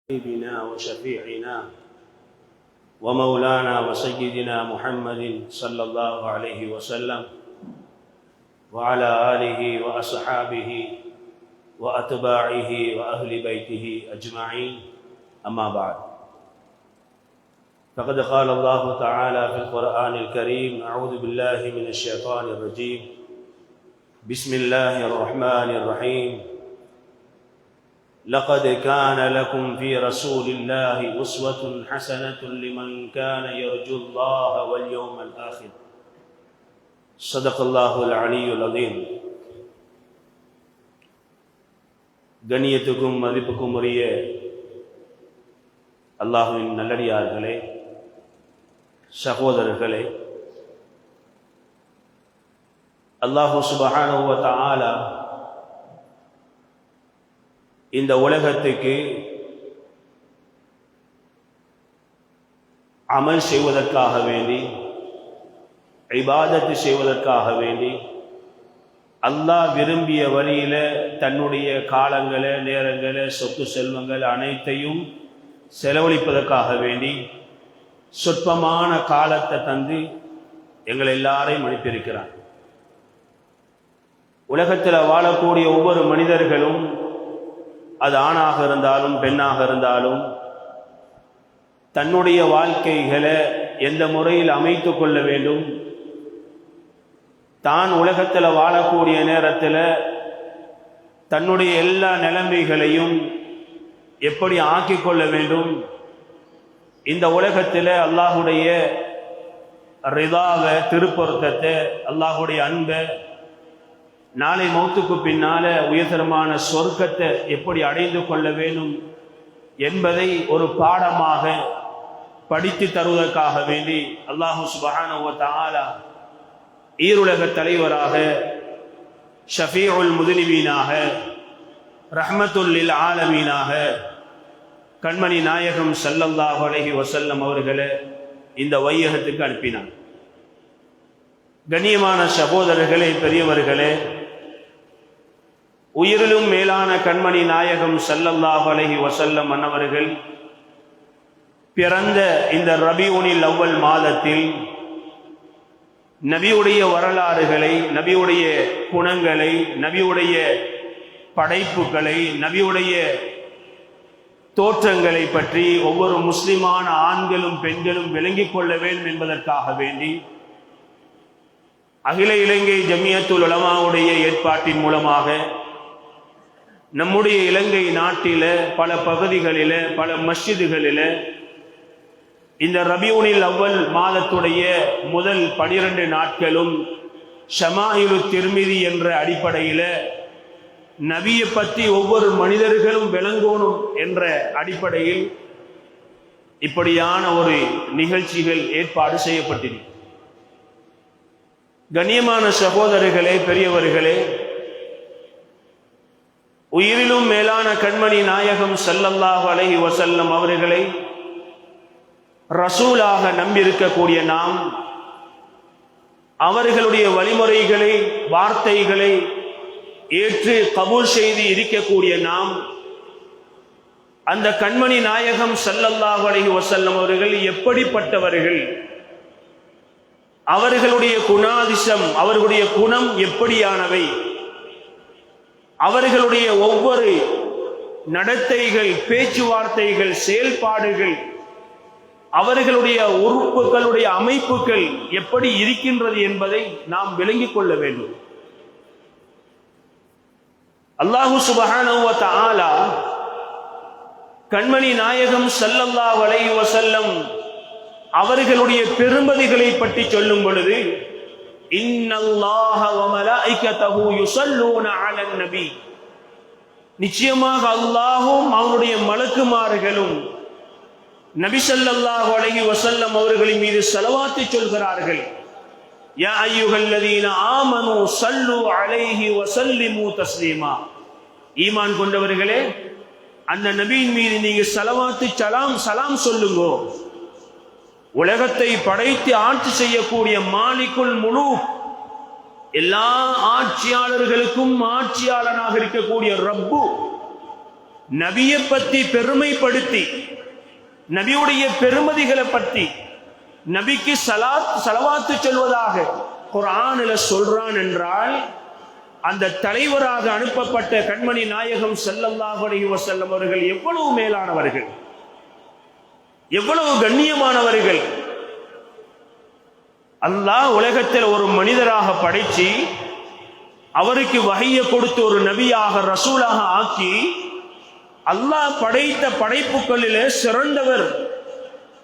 حبيبنا وشفيعنا ومولانا وسيدنا محمد صلى الله عليه وسلم وعلى آله وأصحابه وأتباعه وأهل بيته أجمعين، أما بعد، فقد قال الله تعالى في القرآن الكريم: أعوذ بالله من الشيطان الرجيم، بسم الله الرحمن الرحيم، لقد كان لكم في رسول الله أسوة حسنة لمن كان يرجو الله واليوم الآخر. صدق الله العلي العظيم. கண்ணியத்துக்கும் மதிப்புக்கும் உரிய அல்லாஹ்வின் நல்லடியார்களே, சகோதரர்களே, அல்லாஹு சுப்ஹானஹு வ தஆலா இந்த உலகத்துக்கு அமல் செய்வதற்காக வேண்டி, இபாதத்து செய்வதற்காக வேண்டி, அல்லாஹ் விரும்பிய வழியில தன்னுடைய காலங்களை, நேரங்களை, சொத்து செல்வங்கள் அனைத்தையும் செலவழிப்பதற்காக வேண்டி சொற்பமான காலத்தை தந்து எங்கள் எல்லாரையும் அனுப்பியிருக்கிறார். உலகத்தில் வாழக்கூடிய ஒவ்வொரு மனிதர்களும், அது ஆணாக இருந்தாலும் பெண்ணாக இருந்தாலும், தன்னுடைய வாழ்க்கைகளை எந்த முறையில் அமைத்து கொள்ள வேண்டும், தான் உலகத்தில் வாழக்கூடிய நேரத்தில் தன்னுடைய எல்லா நிலைமைகளையும் எப்படி ஆக்கிக் கொள்ள வேண்டும், இந்த உலகத்தில் அல்லாஹுடைய ரிதாவை, திருப்பொருத்தத்தை, அல்லாஹுடைய அன்பை, நாளை மௌத்துக்கு பின்னால உயர்தரமான சொர்க்கத்தை எப்படி அடைந்து கொள்ள வேண்டும் என்பதை ஒரு பாடமாக படித்து தருவதற்காக வேண்டி அல்லாஹு சுப்ஹானஹு வ தஆலா ஈருலக தலைவராக, ஷஃபீஉல் முதுனிபீனாக, ரஹ்மத்துல் லில் ஆலமீனாக கண்மணி நாயகம் ஸல்லல்லாஹு அலைஹி வஸல்லம் அவர்களை இந்த வையகத்துக்கு அனுப்பினார். கண்ணியமான சகோதரர்களே, பெரியவர்களே, உயிரிலும் மேலான கண்மணி நாயகம் ஸல்லல்லாஹு அலைஹி வஸல்லம் அன்னவர்கள் பிறந்த இந்த ரபியுனில் அவ்வல் மாதத்தில் நபியுடைய வரலாறுகளை, நபியுடைய குணங்களை, நபியுடைய படைப்புகளை, நபியுடைய தோற்றங்களை பற்றி ஒவ்வொரு முஸ்லிமான ஆண்களும் பெண்களும் விளங்கிக் கொள்ள வேண்டும் என்பதற்காக வேண்டி அகில இலங்கை ஜமியத்துல் உலமாவுடைய ஏற்பாட்டின் மூலமாக நம்முடைய இலங்கை நாட்டில பல பகுதிகளில, பல மஸ்ஜிதுகளில இந்த ரபியுனில் அவ்வல் மாதத்துடைய முதல் 12 நாட்களும் ஷமாயிலு திர்மிதி என்ற அடிப்படையில நபியை பற்றி ஒவ்வொரு மனிதர்களும் விளங்கணும் என்ற அடிப்படையில் இப்படியான ஒரு நிகழ்ச்சிகள் ஏற்பாடு செய்யப்பட்டிருக்கு. கண்ணியமான சகோதரர்களே, பெரியவர்களே, உயிரிலும் மேலான கண்மணி நாயகம் ஸல்லல்லாஹு அலைஹி வஸல்லம் அவர்களை ரசூலாக நம்பியிருக்கக்கூடிய நாம், அவர்களுடைய வழிமுறைகளை, வார்த்தைகளை ஏற்று கபூல் செய்து இருக்கக்கூடிய நாம், அந்த கண்மணி நாயகம் ஸல்லல்லாஹு அலைஹி வஸல்லம் அவர்கள் எப்படிப்பட்டவர்கள், அவர்களுடைய குணாதிசம், அவர்களுடைய குணம் எப்படியானவை, அவர்களுடைய ஒவ்வொரு நடத்தைகள், பேச்சுவார்த்தைகள், செயல்பாடுகள், அவர்களுடைய உறுப்புகளுடைய அமைப்புகள் எப்படி இருக்கின்றது என்பதை நாம் விளங்கிக் கொள்ள வேண்டும். அல்லாஹு சுப்ஹானஹு வ தஆலா கண்மணி நாயகம் ஸல்லல்லாஹு அலைஹி வஸல்லம் அவர்களுடைய பெருமதிகளை பற்றி சொல்லும் பொழுது, இன்னல்லாஹ வ மலாயிகத்தஹு யுஸல்லூன அலன் நபி, நிச்சயமாக அல்லாஹ்வும் அவருடைய மலக்குமார்களும் நபி ஸல்லல்லாஹு அலைஹி வஸல்லம் அவர்களின் மீது ஸலவாத்து சொல்கிறார்கள். யா அய்யுஹல்லதீன ஆமனூ ஸல்லூ அலைஹி வ ஸல்லிமூ தஸ்லீமா, ஈமான் கொண்டவர்களே, அந்த நபியின் மீது நீங்க ஸலவாத்து சலாம் சொல்லுங்க. உலகத்தை படைத்து ஆட்சி செய்யக்கூடிய மாலிக்குல் முலூக், எல்லா ஆட்சியாளர்களுக்கும் ஆட்சியாளனாக இருக்கக்கூடிய ரப்பு, நபியை பற்றி பெருமைப்படுத்தி, நபியுடைய பெருமதிகளை பற்றி, நபிக்கு சலவாத்து சொல்வதாக குர்ஆனில் சொல்றான் என்றால், அந்த தலைவராக அனுப்பப்பட்ட கண்மணி நாயகம் ஸல்லல்லாஹு அலைஹி வஸல்லம் அவர்கள் எவ்வளவு மேலானவர்கள், எவ்வளவு கண்ணியமானவர்கள். அல்லாஹ் உலகத்தில் ஒரு மனிதராக படைச்சி அவருக்கு வஹையை கொடுத்து ஒரு நபியாக ரசூலாக ஆக்கி அல்லாஹ் படைத்த படைப்புகளிலே சிறந்தவர்.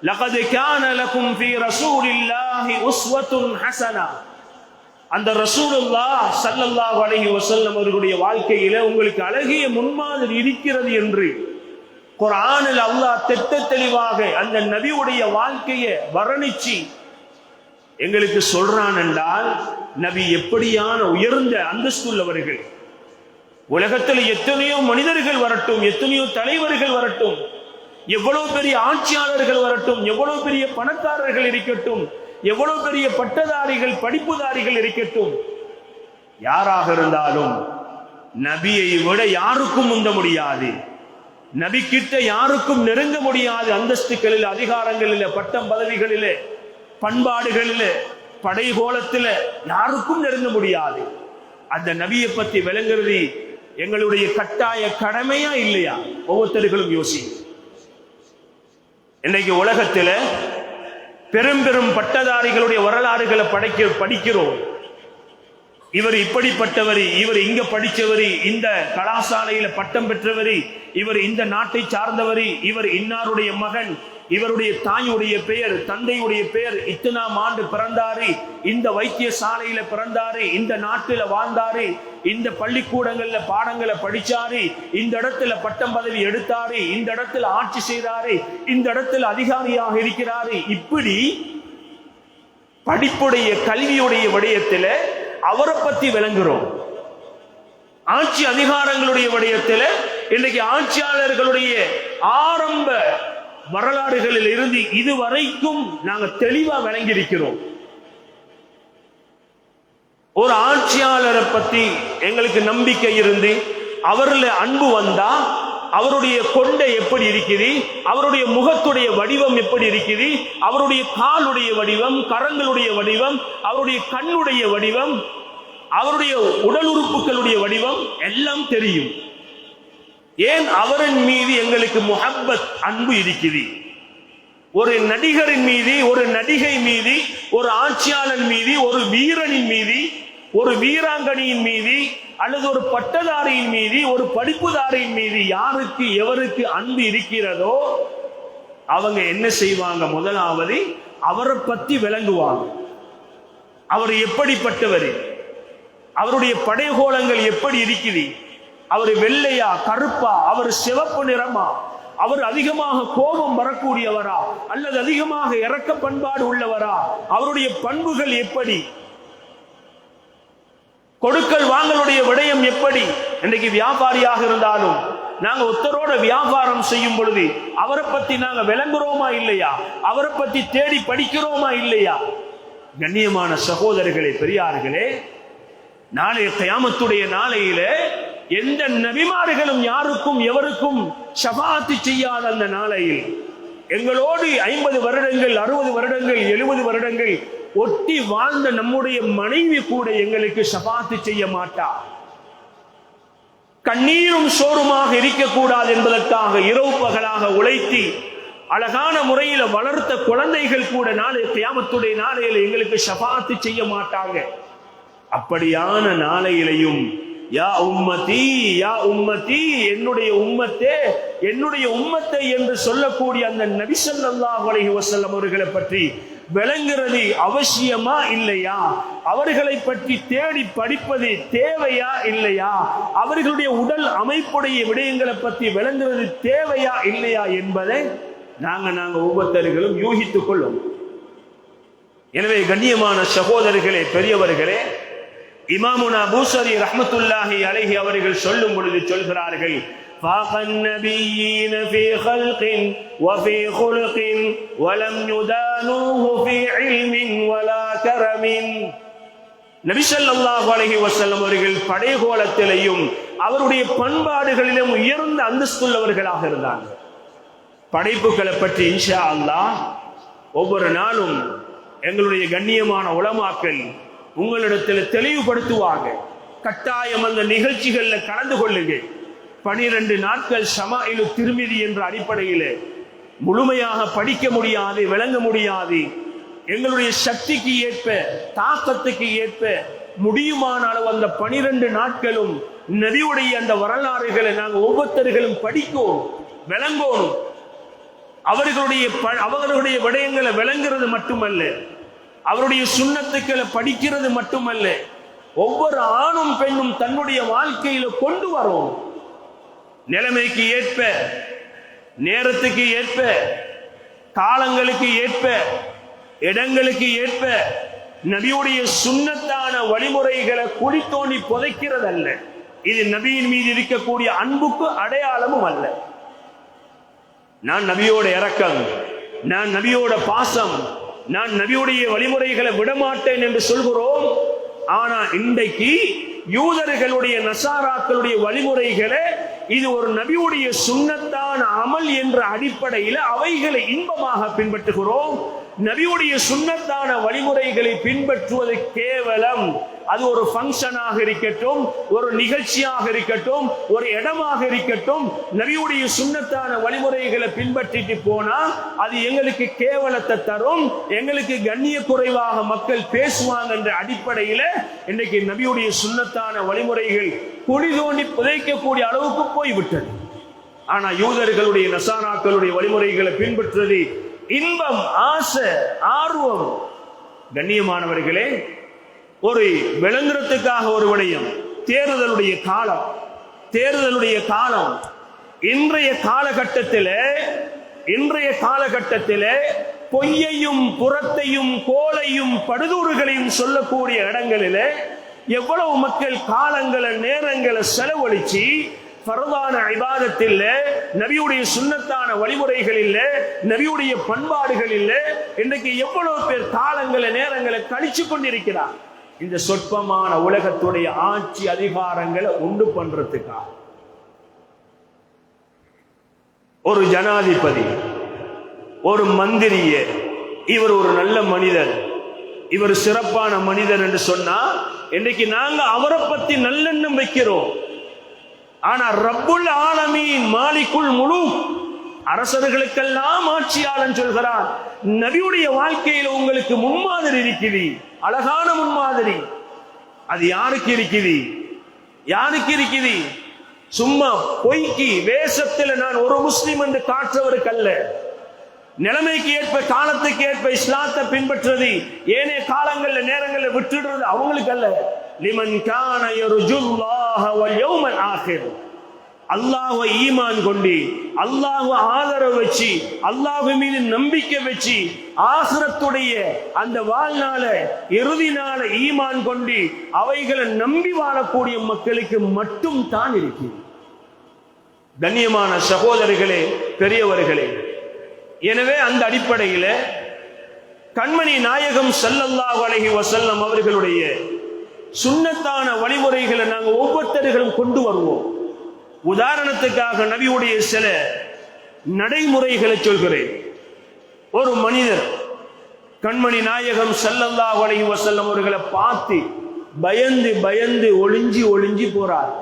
லகத் கான லகும் ஃபீ ரசூலில்லாஹி உஸ்வத்துன் ஹஸனா. அந்த ரசூலுல்லாஹ் ஸல்லல்லாஹு அலைஹி வஸல்லம் அவர்களுடைய வாழ்க்கையில உங்களுக்கு அழகிய முன்மாதிரி இருக்கிறது என்று குர்ஆனில் அல்லாஹ் திட்ட தெளிவாக அந்த நபியுடைய வாழ்க்கையை வர்ணிச்சு எங்களுக்கு சொல்றான் என்றால், நபி எப்படியான உயர்ந்த அந்தஸ்துள்ளவர்கள். உலகத்தில் எத்தனையோ மனிதர்கள் வரட்டும், எத்தனையோ தலைவர்கள் வரட்டும், எவ்வளவு பெரிய ஆட்சியாளர்கள் வரட்டும், எவ்வளவு பெரிய பணக்காரர்கள் இருக்கட்டும், எவ்வளவு பெரிய பட்டதாரிகள் படிப்புதாரிகள் இருக்கட்டும், யாராக இருந்தாலும் நபியை விட யாருக்கும் முந்த முடியாது, நபி கிட்ட யாருக்கும் நெருங்க முடியாது. அந்தஸ்துகளில், அதிகாரங்களில், பட்டம் பதவிகளிலே, பண்பாடுகளிலே, படைகோலத்தில் யாருக்கும் நெருங்க முடியாது. அந்த நபியை பற்றி விளங்குறது எங்களுடைய கட்டாய கடமையா இல்லையா? ஒவ்வொருத்தர்களும் யோசி. இன்னைக்கு உலகத்தில் பெரும் பெரும் பட்டதாரிகளுடைய வரலாறுகளை படிக்கிறோம். இவர் இப்படிப்பட்டவர், இவர் இங்க படிச்சவர், இந்த கலாசாலையில பட்டம் பெற்றவர், இவர் இந்த நாட்டை சார்ந்தவர், இவர் இன்னாருடைய மகன், இவருடைய தாயுடைய பெயர், தந்தையுடைய பெயர், இத்தனாம் ஆண்டு பிறந்தாரு, இந்த வைத்தியசாலையில பிறந்தாரு, இந்த நாட்டில வாழ்ந்தாரு, இந்த பள்ளிக்கூடங்கள்ல பாடங்களை படிச்சாரு, இந்த இடத்துல பட்டம் பதவி எடுத்தாரு, இந்த இடத்துல ஆட்சி செய்தாரு, இந்த இடத்துல அதிகாரியாக இருக்கிறாரு. இப்படி படிப்புடைய கல்வியுடைய விடயத்துல அவரை பத்தி விளங்குறோம். ஆட்சி அதிகாரங்களுடைய விடயத்தில் இன்றைக்கு ஆட்சியாளர்களுடைய ஆரம்ப வரலாறுகளில் இருந்து இதுவரைக்கும் நாங்கள் தெளிவா விளங்கியிருக்கிறோம். ஒரு ஆட்சியாளரை பத்தி எங்களுக்கு நம்பிக்கை இருந்து அவர்ல அன்பு வந்தா அவருடைய கொண்டை எப்படி இருக்குது, அவருடைய முகத்துடைய வடிவம் எப்படி இருக்குது, அவருடைய காலுடைய வடிவம், கரங்களுடைய வடிவம், அவருடைய கண்ணுடைய வடிவம், அவருடைய உடல் உறுப்புகளுடைய வடிவம் எல்லாம் தெரியும். ஏன்? அவரின் மீது எங்களுக்கு முஹப்பத், அன்பு இருக்குது. ஒரு நடிகரின் மீது, ஒரு நடிகை மீது, ஒரு ஆட்சியாளர் மீது, ஒரு வீரனின் மீது, ஒரு வீராங்கனியின் மீது, அல்லது ஒரு பட்டதாரியின் மீது, ஒரு படிப்புதாரியின் மீது யாருக்கு எவருக்கு அன்பு இருக்கிறதோ அவங்க என்ன செய்வாங்க? முதலாவது அவரை பத்தி விளங்குவாங்க. அவர் எப்படிப்பட்டவர், அவருடைய படைகோலங்கள் எப்படி இருக்குது, அவர் வெள்ளையா கருப்பா, அவர் சிவப்பு நிறமா, அவர் அதிகமாக கோபம் வரக்கூடியவரா அல்லது அதிகமாக இரக்க பண்பாடு உள்ளவரா, அவருடைய பண்புகள் எப்படி, கொடுக்கல் வாங்கலுடைய விடயம் எப்படி. இன்றைக்கு வியாபாரியாக இருந்தாலும் நாங்க ஒருத்தரோட வியாபாரம் செய்யும் பொழுது அவரை பத்தி நாங்க விளங்குறோமா இல்லையா, அவரை பத்தி தேடி படிக்கிறோமா இல்லையா? கண்ணியமான சகோதரர்களே, பெரியார்களே, நாளைய கியாமத்துடைய நாளையில எந்த நபிமார்களும் யாருக்கும் எவருக்கும் ஷஃபாஅத் செய்யாத அந்த நாளையில் எங்களோடு 50 வருடங்கள் 60 வருடங்கள் 70 வருடங்கள் ஒட்டி வாழ்ந்த நம்முடைய மனைவி கூட எங்களுக்கு ஷஃபாஅத் செய்ய மாட்டார். கண்ணீரும் சோறுமாக இருக்கக்கூடாது என்பதற்காக இரவு பகலாக உழைத்து அழகான முறையில் வளர்த்த குழந்தைகள் கூட நாளை கியாமத்துடைய நாளையில் எங்களுக்கு ஷஃபாஅத் செய்ய மாட்டாங்க. அப்படியான நாளையிலையும் யா உம்மதி யா உம்மதி, என்னுடைய உம்மத்தே என்னுடைய உம்மத்தை என்று சொல்லக்கூடிய அந்த நபி ஸல்லல்லாஹு அலைஹி வஸல்லம் அவர்களை பற்றி விளங்குறது அவசியமா இல்லையா? அவர்களை பற்றி தேடி படிப்பது தேவையா இல்லையா? அவர்களுடைய உடல் அமைப்புடைய விடயங்களை பற்றி விளங்குறது தேவையா இல்லையா என்பதை நாங்க ஒவ்வொருத்தர்களும் யூகித்துக் கொள்ளும். எனவே கண்ணியமான சகோதரர்களே, பெரியவர்களே, இமாமுனா பூஸரி ரஹ்மத்துல்லாஹி அலைஹி அவர்கள் சொல்லும் பொழுது சொல்கிறார்கள், فاق النبيين في خلق وفي خلق ولم يدانوه في علم ولا كرم. நபி ஸல்லல்லாஹு அலைஹி வஸல்லம் அவர்கள் படைகோலத்திலேயும் அவருடைய பண்பாடுகளிலும் உயர்ந்த அந்தஸ்துள்ளவர்களாக இருந்தாங்க. படைப்புகளை பற்றி இன்ஷா அல்லாஹ் ஒவ்வொரு நாளும் எங்களுடைய கண்ணியமான உலமாக்கள் உங்களிடத்தில் தெளிவுபடுத்துவாங்க. கட்டாயம் அந்த நிகழ்ச்சிகள்ல கலந்து கொள்ளுங்க. 12 நாட்கள் ஷமாயிலு திர்மிதி என்ற அடிப்படையில் முழுமையாக படிக்க முடியாது, விளங்க முடியாது. எங்களுடைய சக்திக்கு ஏற்ப, தாக்கத்துக்கு ஏற்ப முடியுமான அளவு அந்த 12 நாட்களும் நபியுடைய அந்த வரலாறுகளை நாங்கள் ஒவ்வொருத்தர்களும் படிக்கணும், விளங்கணும். அவர்களுடைய விடயங்களை விளங்குறது மட்டுமல்ல, அவருடைய சுன்னத்துக்களை படிக்கிறது மட்டுமல்ல, ஒவ்வொரு ஆணும் பெண்ணும் தன்னுடைய வாழ்க்கையில கொண்டு வரும். நிலைமைக்கு ஏற்ப, நேரத்துக்கு ஏற்ப, காலங்களுக்கு ஏற்ப, இடங்களுக்கு ஏற்ப நபியுடைய சுன்னத்தான வழிமுறைகளை குழி தோண்டி புதைக்கிறதல்ல. இது நபியின் மீது இருக்கக்கூடிய அன்புக்கு அடையாளமும் அல்ல. நான் நபியோட இரக்கம், நான் நபியோட பாசம், நான் நபியுடைய வழிமுறைகளை விடமாட்டேன் என்று சொல்கிறோம். ஆனா இன்றைக்கு யூதர்களுடைய நசாராக்களுடைய வழிமுறைகளை இது ஒரு நபியுடைய சுன்னத்தான அமல் என்ற அடிப்படையில் அவைகளை இன்பமாக பின்பற்றுகிறோம். நபியுடைய சுன்னத்தான வழிமுறைகளை பின்பற்றுவது கேவலம் அது ஒரு ஃபங்க்ஷனாக இருக்கட்டும், ஒரு நிகழ்ச்சியாக இருக்கட்டும், ஒரு இடமாக இருக்கட்டும், நபியுடைய சுன்னத்தான வழிமுறைகளை பின்பற்றிட்டு போனா அது எங்களுக்கு கேவலத்தை தரும், எங்களுக்கு கண்ணிய குறைவாக மக்கள் பேசுவாங்க என்ற அடிப்படையில் இன்னைக்கு நபியுடைய சுன்னத்தான வழிமுறைகள் குழி தோண்டி புதைக்கக்கூடிய அளவுக்கு போய்விட்டது. ஆனா யூதர்களுடைய நசாராக்களுடைய வழிமுறைகளை பின்பற்றுவது இன்பம், ஆசை, ஆர்வம். கண்ணியமானவர்களே, ஒரு விளங்குறதுக்காக ஒரு விடயம், தேர்தலுடைய காலம் இன்றைய காலகட்டத்தில் பொய்யையும் புறத்தையும் கோலையும் படுதூறுகளையும் சொல்லக்கூடிய இடங்களில் எவ்வளவு மக்கள் காலங்களை நேரங்களை செலவழிச்சு ஃபர்தான இபாதத்தில், நபியுடைய சுன்னத்தான வழிமுறைகளில், நபியுடைய பண்பாடுகளில் இன்றைக்கு எவ்வளவு பேர் காலங்களை நேரங்களை கழிச்சு கொண்டிருக்கிறார். இந்த சொற்பமான உலகத்துடைய ஆட்சி அதிகாரங்களை உண்டு பண்றதுக்காக ஒரு ஜனாதிபதி, ஒரு மந்திரிய, இவர் ஒரு நல்ல மனிதர், இவர் சிறப்பான மனிதர் என்று சொன்னா இன்னைக்கு நாங்க அவரை பத்தி நல்லெண்ணம் வைக்கிறோம். ஆனா ரப்புல் ஆலமீன் மாலிக்குல் முலூக், அரசர்களுக்கெல்லாம் ஆட்சியாளன் சொல்கிறார், நபியுடைய வாழ்க்கையில உங்களுக்கு முன்மாதிரி இருக்குது, அழகான முன்மாதிரி. அது யாருக்கு இருக்குது? சும்மா பொய்க்கு வேஷத்தில் நான் ஒரு முஸ்லிம் என்று காற்றவருக்கு அல்ல. நிலைமைக்கு ஏற்ப, காலத்துக்கு ஏற்ப இஸ்லாத்தை பின்பற்றுறது, ஏனைய காலங்கள்ல நேரங்கள்ல விட்டுடுறது அவங்களுக்கு அல்ல. லிமன் கான யர்ஜுல்லாஹ வல் யௌமல் ஆகிர், அல்லாஹ்வை ஈமான் கொண்டு, அல்லாஹ்வை ஆதரவு வச்சு, அல்லாஹ் மீது நம்பிக்கை வச்சு, ஆகிரத்துடைய அந்த வாழ்நாள இறுதி நாள ஈமான் கொண்டு அவைகளை நம்பி வாழக்கூடிய மக்களுக்கு மட்டும் தான் இருக்கு. கண்ணியமான சகோதரர்களே, பெரியவர்களே, எனவே அந்த அடிப்படையில் கண்மணி நாயகம் ஸல்லல்லாஹு அலைஹி வஸல்லம் அவர்களுடைய சுன்னத்தான வழிமுறைகளை நாங்கள் ஒவ்வொருத்தர்களும் கொண்டு வருவோம். உதாரணத்துக்காக நபியுடைய சில நடைமுறைகளை சொல்கிறேன். ஒரு மனிதர் கண்மணி நாயகம் ஸல்லல்லாஹு அலைஹி வஸல்லம் அவர்களை பார்த்து பயந்து ஒளிஞ்சி போறார்.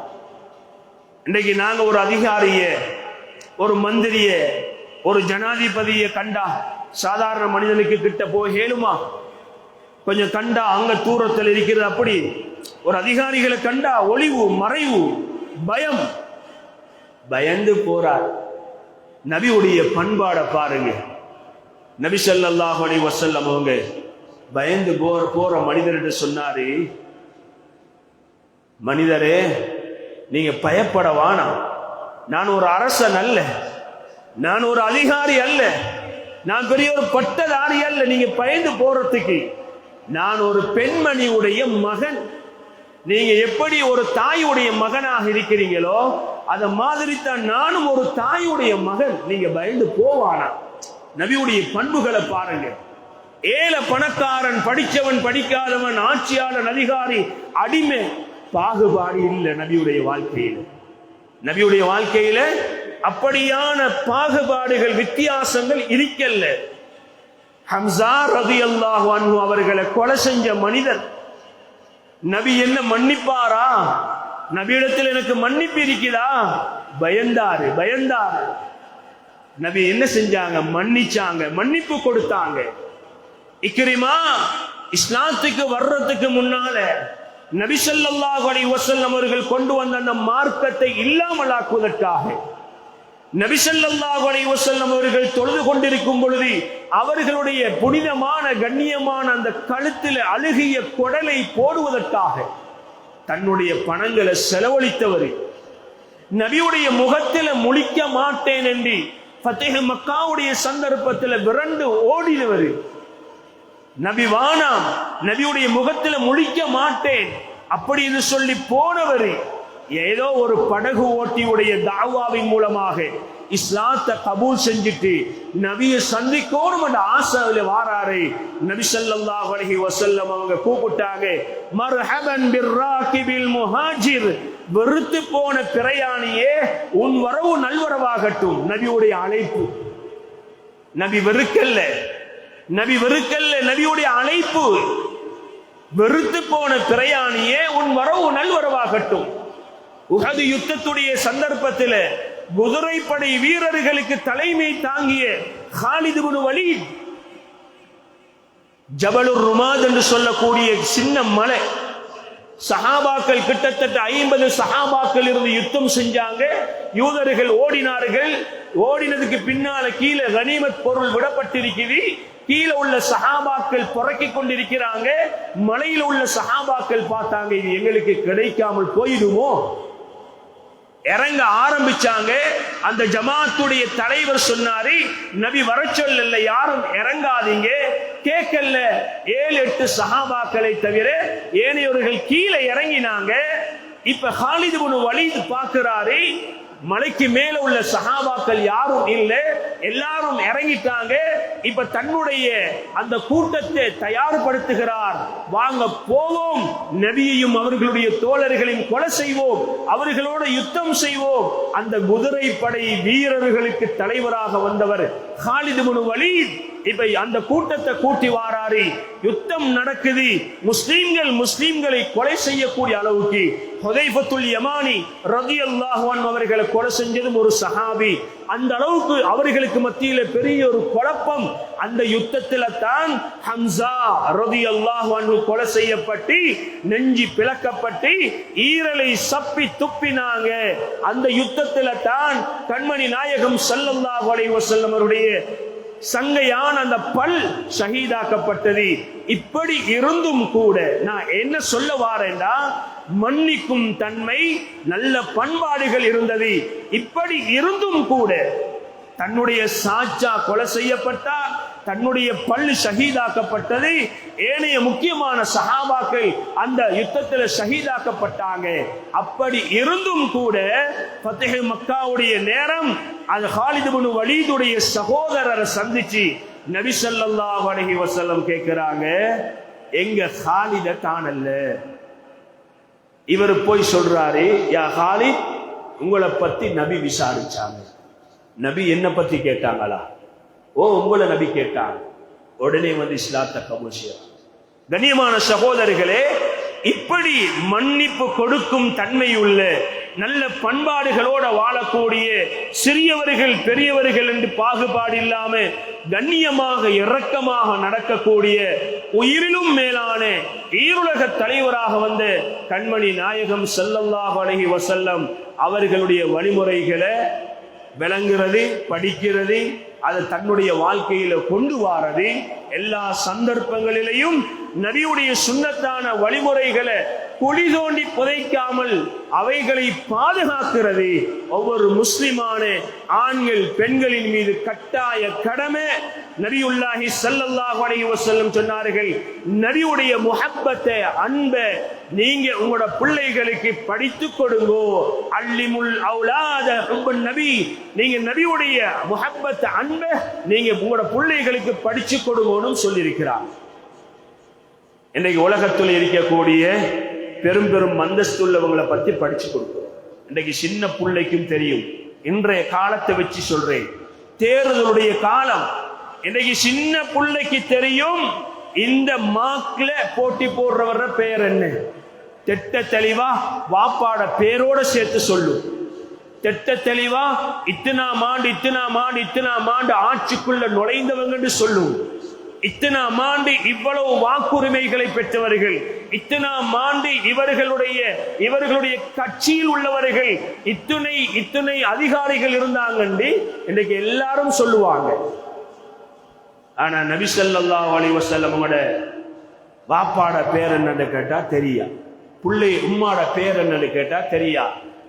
இன்னைக்கு நாங்க ஒரு அதிகாரிய, ஒரு மந்திரிய, ஒரு ஜனாதிபதியை கண்டா சாதாரண மனிதனுக்கு கிட்ட போய் ஹேலுமா கொஞ்சம் கண்டா அங்க தூரத்தில் இருக்கிறது. அப்படி ஒரு அதிகாரிகளை கண்டா ஒளிவு மறைவு பயம், பயந்து போறார். நபியுடைய பண்பாடை பாருங்க. நபி ஸல்லல்லாஹு அலைஹி வஸல்லம் அவங்க பயந்து போற மனிதர்கிட்ட சொன்னாரு, மனிதரே நீங்க பயப்பட வேணாம், நான் ஒரு அரசன் அல்ல, நான் ஒரு அதிகாரி அல்ல, நான் பெரிய ஒரு பட்டதாரி அல்ல, நீங்க பயந்து போறதுக்கு. நான் ஒரு பெண்மணியுடைய மகன். நீங்க எப்படி ஒரு தாயுடைய மகனாக இருக்கிறீங்களோ அத மாதிரி தான் நானும் ஒரு தாயுடைய மகன். நீங்க பயந்து போவானா? நபியுடைய பண்புகளை பாருங்க. ஏழை பணக்காரன், படிச்சவன் படிக்காதவன், ஆட்சியாளன் அதிகாரி, அடிமை, பாகுபாடு இல்லை நபியுடைய வாழ்க்கையில். நபியுடைய வாழ்க்கையில அப்படியான பாகுபாடுகள் வித்தியாசங்கள் இருக்கல்ல. ஹம்சா ரலியல்லாஹு அன்ஹு அவர்களை கொலை செஞ்ச மனிதர் நபி என்ன மன்னிப்பாரா? நபியிடத்தில் எனக்கு மன்னிப்பு இருக்குதா? பயந்தாரு. நபி என்ன செஞ்சாங்க? மன்னிச்சாங்க, மன்னிப்பு கொடுத்தாங்க. இக்ரிமா இஸ்லாத்துக்கு வர்றதுக்கு முன்னால நபி ஸல்லல்லாஹு அலைஹி வஸல்லம் அவர்கள் கொண்டு வந்த அந்த மார்க்கத்தை இல்லாமலாக்குவதற்காக நபி ஸல்லல்லாஹு அலைஹி வஸல்லம் அவர்கள் தொழுது கொண்டிருக்கும் பொழுது அவர்களுடைய புனிதமான கண்ணியமான அந்த கழுத்தில் அழுகிய குடலை போடுவதற்காக தன்னுடைய பணங்களை செலவழித்தவர். நபியுடைய முகத்தில் முழிக்க மாட்டேன் என்று ஃபத்ஹ் மக்காவுடைய சந்தர்ப்பத்தில் விரண்டு ஓடினவர். நபி வானாம், நபியுடைய முகத்தில் முழிக்க மாட்டேன் அப்படின்னு சொல்லி போனவர் ஏதோ ஒரு படகு ஓட்டியுடைய தாவாவின் மூலமாக இஸ்லாத்தை கபூல் செஞ்சுட்டு நபியை சந்திக்கணும் என்ற ஆசையில வாராரு. நபி ஸல்லல்லாஹு அலைஹி வஸல்லம் அவங்க கூப்பிட்டாங்க, மர்ஹபன் பிர்ராகிபில் முஹாஜிர், வெறுத்து போன பிரயாணியே உன் வரவு நல்வரவாகட்டும். நபியுடைய அழைப்பு. நபி வெறுக்கல்ல, நபியுடைய அழைப்பு. வெறுத்து போன பிரயாணியே உன் வரவு நல்வரவாகட்டும். உஹது யுத்தத்துடைய சந்தர்ப்பத்தில் குதிரைப்படை வீரர்களுக்கு தலைமை தாங்கிய காலித் இப்னு வலீத், ஜபலுர் ருமாத் என்று சொல்லக்கூடிய சின்ன மலை, சஹாபாக்கள் கிட்டத்தட்ட 50 சஹாபாக்கள் இருந்து யுத்தம் செஞ்சாங்க. யூதர்கள் ஓடினார்கள். ஓடினதுக்கு பின்னால கீழே கனிமத் பொருள் விடப்பட்டிருக்குது. கீழே உள்ள சஹாபாக்கள் புறக்கிக் கொண்டிருக்கிறாங்க. மலையில் உள்ள சஹாபாக்கள் பார்த்தாங்க, இது எங்களுக்கு கிடைக்காமல் போயிடுமோ, இறங்க ஆரம்பிச்சாங்க. அந்த ஜமாத்துடைய தலைவர் சொன்னாரு, நபி வர சொல்லல, யாரும் இறங்காதீங்க. கேட்கல. 7-8 சஹாபாக்களை தவிர ஏனையவர்கள் கீழே இறங்கினாங்க. இப்ப காலித் இப்னு வலீத் பார்க்கிறாரு, மலைக்கு மேல உள்ள சஹாபாக்கள் யாரும் இல்லை, எல்லாரும் இறங்கிட்டாங்க. இப்ப தன்னுடைய அந்த கூட்டத்தை தயார்படுத்துகிறார். வாங்க போவோம், நபியையும் அவர்களுடைய தோழர்களையும் கொலை செய்வோம், அவர்களோட யுத்தம் செய்வோம். அந்த குதிரை படை வீரர்களுக்கு தலைவராக வந்தவர் காலித் இப்னு வலீத். இப்ப அந்த கூட்டத்தை கூட்டி வாராரு. யுத்தம் நடக்குது. முஸ்லிம்களை கொலை செய்யக்கூடிய அளவுக்கு ஹுதைஃபத்துல் யமானி ரலியல்லாஹு அன்ஹு அவர்களை கொலை செஞ்சதும் ஒரு சஹாபி. அந்த அளவுக்கு அவர்களுக்கு மத்தியில பெரிய ஒரு குழப்பம். அந்த யுத்தத்தில தான் ஹம்சா ரலியல்லாஹு அன்ஹு கொலை செய்யப்பட்டு நெஞ்சி பிளக்கப்பட்டு ஈரலை சப்பி துப்பினாங்க. அந்த யுத்தத்தில தான் கண்மணி நாயகம் ஸல்லல்லாஹு அலைஹி வஸல்லம் அவருடைய சங்கையான அந்த பல் ஷஹீதாக்கப்பட்டது. இப்படி இருந்தும் கூட நான் என்ன சொல்ல வாரேன்டா, மன்னிக்கும் தன்மை, நல்ல பண்பாடுகள் இருந்தது. இப்படி இருந்தும் கூட தன்னுடைய சாச்சா கொலை செய்யப்பட்டார், தன்னுடைய பள்ளி ஷஹீதாக்கப்பட்டது. ஏனைய முக்கியமான சஹாபாக்கள் அந்த யுத்தத்தில் ஷஹீதாக்கப்பட்டாங்க. அப்படி இருந்தும் கூட ஃபத்ஹ் மக்காவுடைய நேரம் அது காலித் இப்னு வலீதுடைய சகோதரரை சந்திச்சு நபி ஸல்லல்லாஹு அலைஹி வஸல்லம் கேட்கிறாங்க, எங்க காலித காணல. இவர் போய் சொல்றாரு, யா காலித், உங்களை பத்தி நபி விசாரிச்சாங்க. நபி என்ன பத்தி கேட்டாங்களா? ஓ, உங்களை நபி கேட்டாங்க. உடனே வந்து இஸ்லாத்தை கபூல் செய்யறாங்க. கண்ணியமான சகோதரர்களே, இப்படி மன்னிப்பு கொடுக்கும் தன்மையுள்ள நல்ல பண்பாடுகளோட வாழக்கூடிய, சிறியவர்கள் பெரியவர்கள் என்று பாகுபாடு இல்லாம கண்ணியமாக இரக்கமாக நடக்கக்கூடிய, உயிரிலும் மேலான ஈருலக தலைவராக வந்த கண்மணி நாயகம் ஸல்லல்லாஹு அலைஹி வஸல்லம் அவர்களுடைய வழிமுறைகளை விளங்குறது, படிக்கிறது, அதை தன்னுடைய வாழ்க்கையில கொண்டு வாரது, எல்லா சந்தர்ப்பங்களிலையும் நபியுடைய சுன்னத்தான வழிமுறைகளை குழி தோண்டி புதைக்காமல் அவைகளை பாதுகாக்கிறது ஒவ்வொரு முஸ்லிமான ஆண்கள் பெண்களின் மீது கட்டாய கடமை. நபியுல்லாஹி ஸல்லல்லாஹு அலைஹி வஸல்லம் சொன்னார்கள், நபியுடைய முஹப்பத்தை, அன்பை நீங்க உங்களோட பிள்ளைகளுக்கு படித்து கொடுங்கோ. அல்லிமுல் அவுலாத ஹுப்பன் நபி, நீங்க நபியுடைய முஹப்பத்தை, அன்பை நீங்க உங்களோட பிள்ளைகளுக்கு படிச்சு கொடுங்கன்னு சொல்லியிருக்கிறார். இன்றைக்கு உலகத்தில் இருக்கக்கூடிய பெரும் பெரும் மந்தஸ்துள்ளவங்களை பத்தி படிச்சு கொடுக்கிறோம். இன்றைக்கு சின்ன பிள்ளைக்கும் தெரியும். இன்றைய காலத்தை வச்சு சொல்றேன், தேர்தலுடைய காலம். இன்றைக்கு சின்ன பிள்ளைக்கு தெரியும் இந்த மார்க்ல போட்டி போடுறவர பெயர் என்ன. திட்ட தெளிவா வாப்பாட பேரோட சேர்த்து சொல்லும். திட்ட தெளிவா இத்தனாம் ஆண்டு ஆட்சிக்குள்ள நுழைந்தவங்க சொல்லும். இத்தனாம் ஆண்டு இவ்வளவு வாக்குரிமைகளை பெற்றவர்கள், இத்தனாம் ஆண்டு இவர்களுடைய கட்சியில் உள்ளவர்கள், இத்துணை அதிகாரிகள் இருந்தாங்க இன்றைக்கு எல்லாரும் சொல்லுவாங்க. ஆனா நபி ஸல்லல்லாஹு அலைஹி வஸல்லம் வாப்பாட பேர் என்னன்னு கேட்டா தெரியா, புள்ளை உம்மாட பேர் என்னன்னு கேட்டா தெரியா,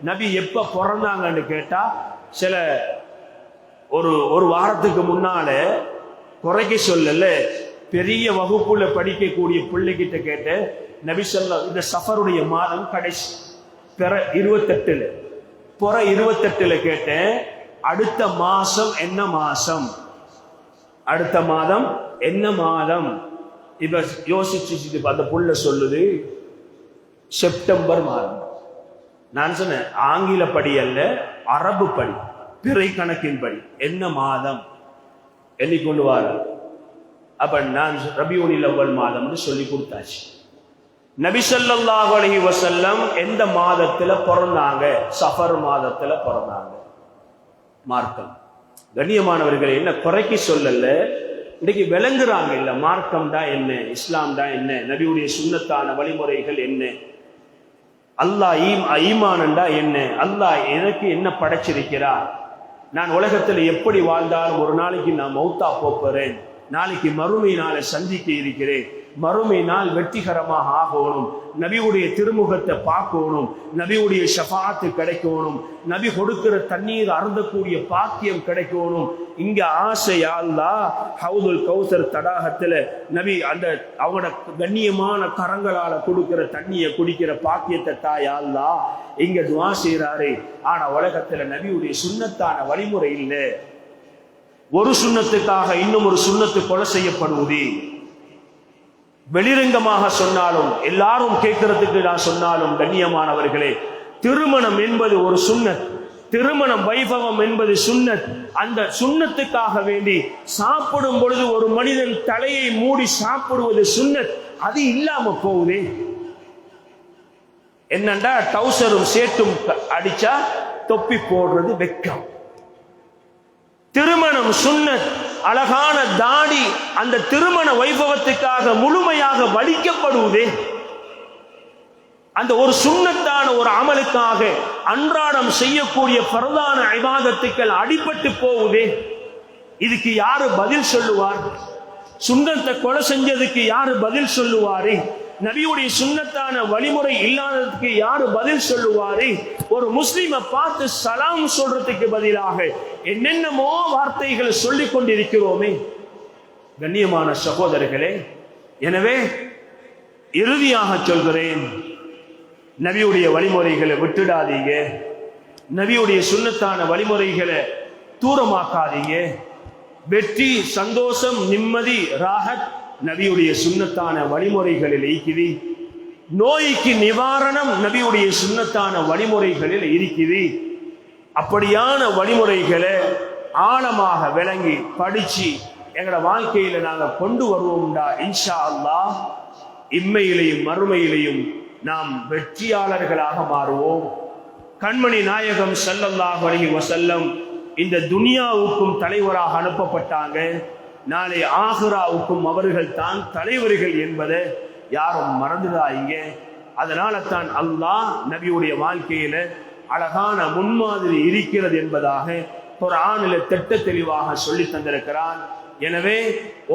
நபி எப்ப பிறந்தாங்கன்னு கேட்டா சில ஒரு வாரத்துக்கு முன்னால குறைக்க சொல்லல பெரிய வகுப்புல படிக்கக்கூடிய பிள்ளைகிட்ட கேட்ட, நபி ஸல்லல்லாஹு இந்த சஃபருடைய மாதம் கடைசி 28 கேட்டேன், அடுத்த மாசம் என்ன மாசம், அடுத்த மாதம் என்ன மாதம். இப்ப யோசிச்சு அந்த புள்ள சொல்லுது செப்டம்பர் மாதம். நான் சொன்னேன் ஆங்கில படி அல்ல, அரபு படி, பிறை கணக்கின் படி என்ன மாதம் எண்ணிக்கொண்டு வார. அப்ப நான் ரபியுல் அவ்வல் மாதம்னு சொல்லி கொடுத்தாச்சு. நபி ஸல்லல்லாஹு அலைஹி வஸல்லம் எந்த மாதத்துல பிறந்தாங்க? சஃபர் மாதத்துல பிறந்தாங்க. மார்க்கம் கண்ணியமானவர்கள் என்ன குறைக்கு சொல்லல, இன்னைக்கு விளங்குறாங்க இல்ல மார்க்கம் தான் என்ன, இஸ்லாம் தான் என்ன, நபியுடைய சுன்னத்தான வழிமுறைகள் என்ன, அல்லாஹ் ஈமானண்டா என்ன, அல்லாஹ் எனக்கு என்ன படைச்சிருக்கிறார், நான் உலகத்தில் எப்படி வாழ்ந்தாலும் ஒரு நாளைக்கு நான் மௌத்தா போறேன், நாளைக்கு மறுமை நாளை சந்திக்க இருக்கிறேன், மறுமை நாள் வெற்றிகரமாக ஆகணும், நபியுடைய திருமுகத்தை பார்க்கணும், நபியுடைய ஷஃபாத்து கிடைக்கணும், நபி கொடுக்கிற தண்ணீர் அருந்தக்கூடிய பாக்கியம் கிடைக்கணும். இங்க ஆசையா அல்லாஹ் ஹவுதுல் கௌசர் தடாகத்துல நபி அந்த அவங்களோட கண்ணியமான கரங்களால கொடுக்கிற தண்ணியை குடிக்கிற பாக்கியத்தை தாயா அல்லாஹ் இங்க துஆ செய்றாரு. ஆனா உலகத்துல நபியுடைய சுன்னத்தான வழிமுறை இல்லை. ஒரு சுன்னத்துக்காக இன்னும் ஒரு சுன்னத்து கொலை செய்யப்படுவது. வெளிரங்கமாக சொன்னாலும் எல்லாரும் கேட்கறதுக்கு நான் சொன்னாலும் கண்ணியமானவர்களே, திருமணம் என்பது ஒரு சுன்னத், திருமணம் வைபவம் என்பது சுன்னத். அந்த சுன்னத்துக்காக வேண்டி சாப்பிடும் பொழுது ஒரு மனிதன் தலையை மூடி சாப்பிடுவது சுன்னத். அது இல்லாம போகுதே. என்னண்டா டவுசரும் சேட்டும் அடிச்சா தொப்பி போடுறது வெக்கம். திருமணம் சுன்னத், அழகான தாடி அந்த திருமண வைபவத்துக்காக முழுமையாக வடிக்கப்படுவதே. அந்த ஒரு சுன்னத்தான ஒரு அமலுக்காக அன்றாடம் செய்யக்கூடிய பரதான இபாதத்துக்கள் அடிபட்டு போகுதே. இதுக்கு யாரு பதில் சொல்லுவார்? சுன்னத்தை கொலை செஞ்சதுக்கு யாரு பதில் சொல்லுவாரு? நபியுடைய சுன்னத்தான வழிமுறை இல்லாததுக்கு யாரு பதில் சொல்லுவாரு? ஒரு முஸ்லிமை பார்த்து சலாம் சொல்றதுக்கு பதிலாக என்னென்னமோ வார்த்தைகளை சொல்லிக் கொண்டிருக்கிறோமே. கண்ணியமான சகோதரர்களே, எனவே இறுதியாக சொல்கிறேன், நபியுடைய வழிமுறைகளை விட்டுடாதீங்க, நபியுடைய சுன்னத்தான வழிமுறைகளை தூரமாக்காதீங்க. வெற்றி, சந்தோஷம், நிம்மதி, ராஹத் நபியுடைய சுன்னத்தான வழிமுறைகளில் இருக்குது. நோய்க்கு நிவாரணம் நபியுடைய சுன்னத்தான வழிமுறைகளில் இருக்குது. அப்படியான வழிமுறைகளை ஆழமாக விளங்கி படிச்சு எங்களோட வாழ்க்கையில நாங்க கொண்டு வருவோம்டா இன்ஷா அல்லாஹ் இம்மையிலையும் மறுமையிலையும் நாம் வெற்றியாளர்களாக மாறுவோம். கண்மணி நாயகம் ஸல்லல்லாஹு அலைஹி வஸல்லம் இந்த துனியாவுக்கும் தலைவராக அனுப்பப்பட்டாங்க. நாளை ஆகிராவுக்கும் அவர்கள் தான் தலைவர்கள் என்பதை யாரும் மறந்துடாதீங்க. அதனால தான் அல்லாஹ் நபியுடைய வாழ்க்கையில அழகான முன்மாதிரி இருக்கிறது என்பதாக குர்ஆனில் திட்ட தெளிவாக சொல்லி தந்திருக்கிறான். எனவே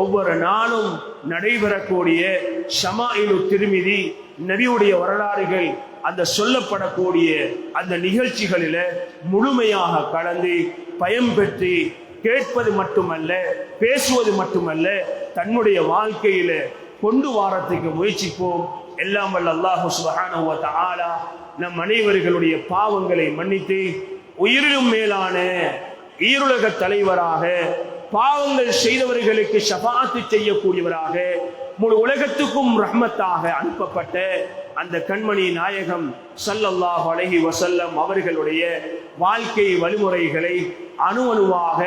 ஒவ்வொரு நாளும் நடைபெறக்கூடிய ஷமாயிலு திர்மிதி நபியுடைய வரலாறுகள் அந்த சொல்லப்படக்கூடிய அந்த நிகழ்ச்சிகளில முழுமையாக கலந்து பயன்பெற்று கேட்பது மட்டுமல்ல, பேசுவது மட்டுமல்ல, தன்னுடைய வாழ்க்கையில கொண்டு வாரத்துக்கு முயற்சிப்போம். எல்லாம் வல்ல அல்லாஹு சுப்ஹானஹு வ தஆலா நம் அனைவர்களுடைய பாவங்களை மன்னித்து உயிரிலும் மேலான ஈருலக தலைவராக பாவங்கள் செய்தவர்களுக்கு ஷஃபாஅத் செய்யக்கூடியவராக முழு உலகத்துக்கும் ரஹ்மத்தாக அனுப்பப்பட்ட அந்த கண்மணி நாயகம் ஸல்லல்லாஹு அலைஹி வஸல்லம் அவர்களுடைய வாழ்க்கை வழிமுறைகளை அணுவணுவாக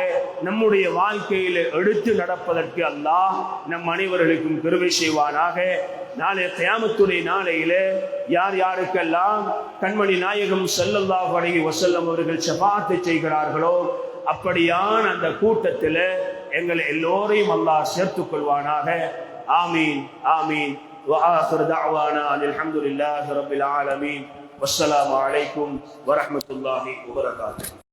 நம்முடைய வாழ்க்கையில் எடுத்து நடப்பதற்கு அல்லாஹ் நம் அனைவர்களுக்கும் கிருபை செய்வானாக. நாளை கியாமத்துடைய நாளையில யார் யாருக்கெல்லாம் கண்மணி நாயகம் ஸல்லல்லாஹு அலைஹி வஸல்லம் அவர்கள் ஷஃபாஅத் செய்கிறார்களோ அப்படியான அந்த கூட்டத்தில் எங்களை எல்லோரையும் அல்லாஹ் சேர்த்துக் கொள்வானாக. ஆமீன் ஆமீன். وآخر دعوانا أن الحمد لله رب العالمين والسلام عليكم ورحمة الله وبركاته.